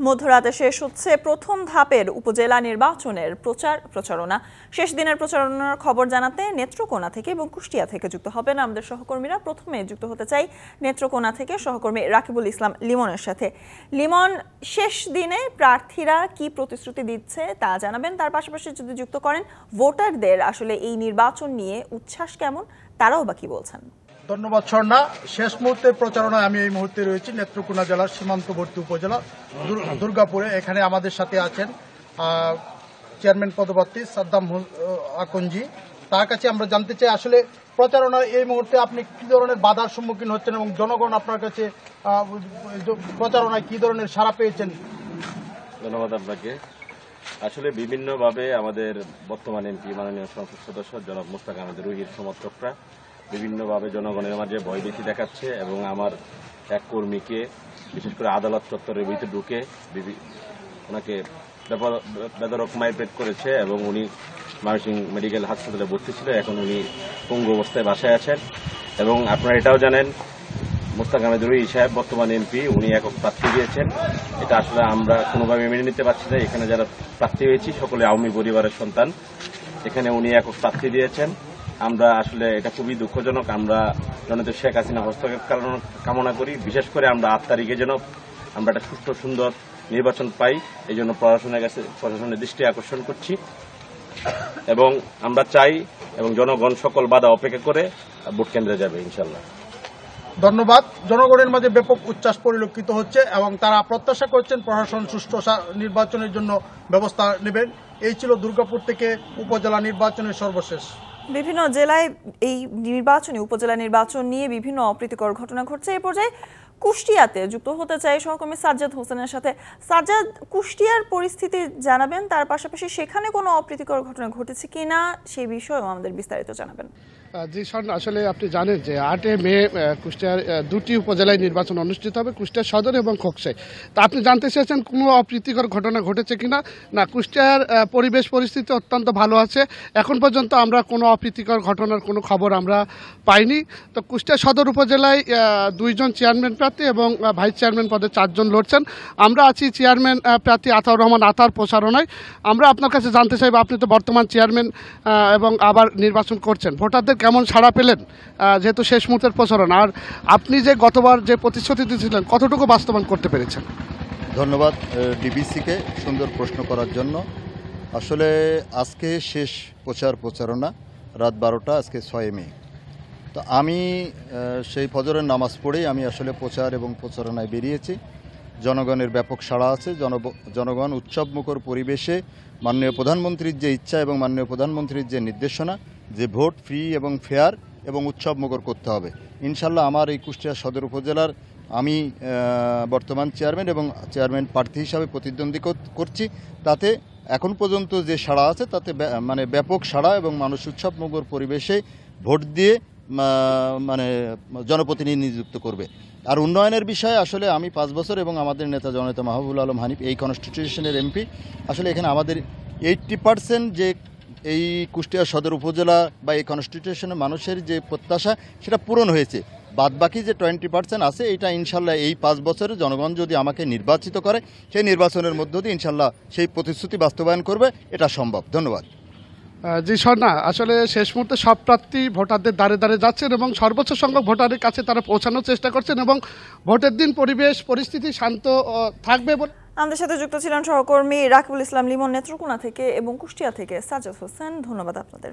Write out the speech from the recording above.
মধ্যরাতে শেষ হচ্ছে প্রথম ধাপের উপজেলা নির্বাচনের প্রচারণা। শেষ দিনের প্রচারণার খবর জানাতে নেত্রকোনা থেকে এবং কুষ্টিয়া থেকে যুক্ত হবেন আমাদের সহকর্মীরা। প্রথমে যুক্ত হতে চাই নেত্রকোনা থেকে সহকর্মী রাকিবুল ইসলাম লিমনের সাথে। লিমন, শেষ দিনে প্রার্থীরা কি প্রতিশ্রুতি দিচ্ছে তা জানাবেন, তার পাশাপাশি যদি যুক্ত করেন ভোটারদের আসলে এই নির্বাচন নিয়ে উচ্ছ্বাস কেমন, তারাও বা কি বলছেন। ধন্যবাদ স্বর্ণা। শেষ মুহূর্তের প্রচারণায় আমি এই মুহূর্তে রয়েছি নেত্রকোনা জেলার সীমান্তবর্তী উপজেলা দুর্গাপুরে। এখানে আমাদের সাথে আছেন চেয়ারম্যান পদপ্রার্থী সাদ্দাম আকনজি। তার কাছে আমরা জানতে চাই আসলে প্রচারণার এই মুহূর্তে আপনি কি ধরনের বাধার সম্মুখীন হচ্ছেন এবং জনগণ আপনার কাছে প্রচারণায় কি ধরনের সাড়া পেয়েছেন। ধন্যবাদ আপনাকে। আসলে বিভিন্নভাবে আমাদের বর্তমান এমপি মাননীয় সংসদ সদস্য জনাব মোস্তাক আহমেদ রুহির সমর্থকরা বিভিন্নভাবে জনগণের মাঝে ভয়ভীতি দেখাচ্ছে এবং আমার এক কর্মীকে বিশেষ করে আদালত চত্বরের ভিতরে ঢুকে ওনাকে বেদরক মারপেট করেছে এবং উনি ময়মনসিংহ মেডিকেল হাসপাতালে ভর্তি ছিল। এখন উনি পঙ্গু অবস্থায় বাসায় আছেন এবং আপনারা এটাও জানেন মোস্তাক আহমেদ রুহি সাহেব বর্তমান এমপি, উনি একক প্রার্থী দিয়েছেন। এটা আসলে আমরা কোনোভাবে মেনে নিতে পারছি না। এখানে যারা প্রার্থী হয়েছি সকলে আওয়ামী পরিবারের সন্তান। এখানে উনি একক প্রার্থী দিয়েছেন। আমরা আসলে এটা খুবই দুঃখজনক। আমরা জননেত্রী শেখ হাসিনা হস্তক্ষেপ কামনা করি। বিশেষ করে আমরা 8 তারিখে যেন আমরা একটা সুষ্ঠু সুন্দর নির্বাচন পাই, এই জন্য প্রশাসনের দৃষ্টি আকর্ষণ করছি এবং আমরা চাই এবং জনগণ সকল বাধা অপেক্ষা করে ভোট কেন্দ্রে যাবে ইনশাল্লাহ। ধন্যবাদ। জনগণের মাঝে ব্যাপক উচ্ছ্বাস পরিলক্ষিত হচ্ছে এবং তারা প্রত্যাশা করছেন প্রশাসন সুষ্ঠু নির্বাচনের জন্য ব্যবস্থা নেবেন। এই ছিল দুর্গাপুর থেকে উপজেলা নির্বাচনের সর্বশেষ। বিভিন্ন জেলায় এই উপজেলা নির্বাচন নিয়ে বিভিন্ন অপ্রীতিকর ঘটনা ঘটছে। এই পর্যায়ে কুষ্টিয়াতে যুক্ত হতে চাই সহকর্মী সাজ্জাদ হোসেনের সাথে। সাজ্জাদ, কুষ্টিয়ার পরিস্থিতি জানাবেন, তার পাশাপাশি সেখানে কোনো অপ্রীতিকর ঘটনা ঘটেছে কিনা সেই বিষয়েও আমাদের বিস্তারিত জানাবেন। জি স্বর্ণ, আসলে আপনি জানেন যে 8 মে কুষ্টিয়ার 2টি উপজেলায় নির্বাচন অনুষ্ঠিত হবে, কুষ্টিয়া সদর এবং খোকসায়। তা আপনি জানতে চেয়েছেন কোনো অপ্রীতিকর ঘটনা ঘটেছে কিনা। না, কুষ্টিয়ার পরিবেশ পরিস্থিতি অত্যন্ত ভালো আছে। এখন পর্যন্ত আমরা কোনো অপ্রীতিকর ঘটনার কোনো খবর আমরা পাইনি। তো কুষ্টিয়া সদর উপজেলায় 2 জন চেয়ারম্যান প্রার্থী এবং ভাইস চেয়ারম্যান পদে 4 জন লড়ছেন। আমরা আছি চেয়ারম্যান প্রার্থী আতাউর রহমান আতার প্রচারণায়। আমরা আপনার কাছে জানতে চাইব, আপনি তো বর্তমান চেয়ারম্যান এবং আবার নির্বাচন করছেন, ভোটারদের কেমন সাড়া পেলেন যেহেতু শেষ মুহূর্তের প্রচারণা, আর আপনি যে গতবার যে প্রতিশ্রুতি দিয়েছিলেন কতটুকু বাস্তবায়ন করতে পেরেছেন। ধন্যবাদ ডিবিসিকে সুন্দর প্রশ্ন করার জন্য। আসলে আজকে শেষ প্রচারণা রাত 12টা, আজকে 6 মে। তো আমি সেই ফজরের নামাজ পড়েই আমি আসলে প্রচার এবং প্রচারণায় বেরিয়েছি। জনগণের ব্যাপক সাড়া আছে। জনগণ উৎসবমুখর পরিবেশে মাননীয় প্রধানমন্ত্রীর যে ইচ্ছা এবং মাননীয় প্রধানমন্ত্রীর যে নির্দেশনা যে ভোট ফ্রি এবং ফেয়ার এবং উৎসবমুখর করতে হবে, ইনশাল্লাহ আমার এই কুষ্টিয়া সদর উপজেলার আমি বর্তমান চেয়ারম্যান এবং চেয়ারম্যান প্রার্থী হিসাবে প্রতিদ্বন্দ্বী করছি। তাতে এখন পর্যন্ত যে সাড়া আছে তাতে মানে ব্যাপক সাড়া এবং মানুষ উৎসবমুখর পরিবেশে ভোট দিয়ে মানে জনপ্রতিনিধি নিযুক্ত করবে। আর উন্নয়নের বিষয়ে আসলে আমি 5 বছর এবং আমাদের নেতা জননেতা মাহবুবুল আলম হানিফ এই কনস্টিটিউশনের এমপি। আসলে এখানে আমাদের 80% যে এই কুষ্টিয়া সদর উপজেলা বা এই কনস্টিটিউশনের মানুষের যে প্রত্যাশা সেটা পূরণ হয়েছে। বাদবাকি যে 20% আছে এটা ইনশাল্লাহ এই 5 বছরে জনগণ যদি আমাকে নির্বাচিত করে সেই নির্বাচনের মধ্য দিয়ে ইনশাল্লাহ সেই প্রতিশ্রুতি বাস্তবায়ন করবে, এটা সম্ভব। ধন্যবাদ। জি স্বর্ণা, আসলে শেষ মুহূর্তে সব প্রার্থী ভোটারদের দ্বারে দ্বারে যাচ্ছেন এবং সর্বোচ্চ সংখ্যক ভোটারের কাছে তারা পৌঁছানোর চেষ্টা করছেন এবং ভোটের দিন পরিবেশ পরিস্থিতি শান্ত থাকবে বলে। আমাদের সাথে যুক্ত ছিলেন সহকর্মী রাকিবুল ইসলাম লিমন নেত্রকোনা থেকে এবং কুষ্টিয়া থেকে সাজ্জাদ হোসেন। ধন্যবাদ আপনাদের।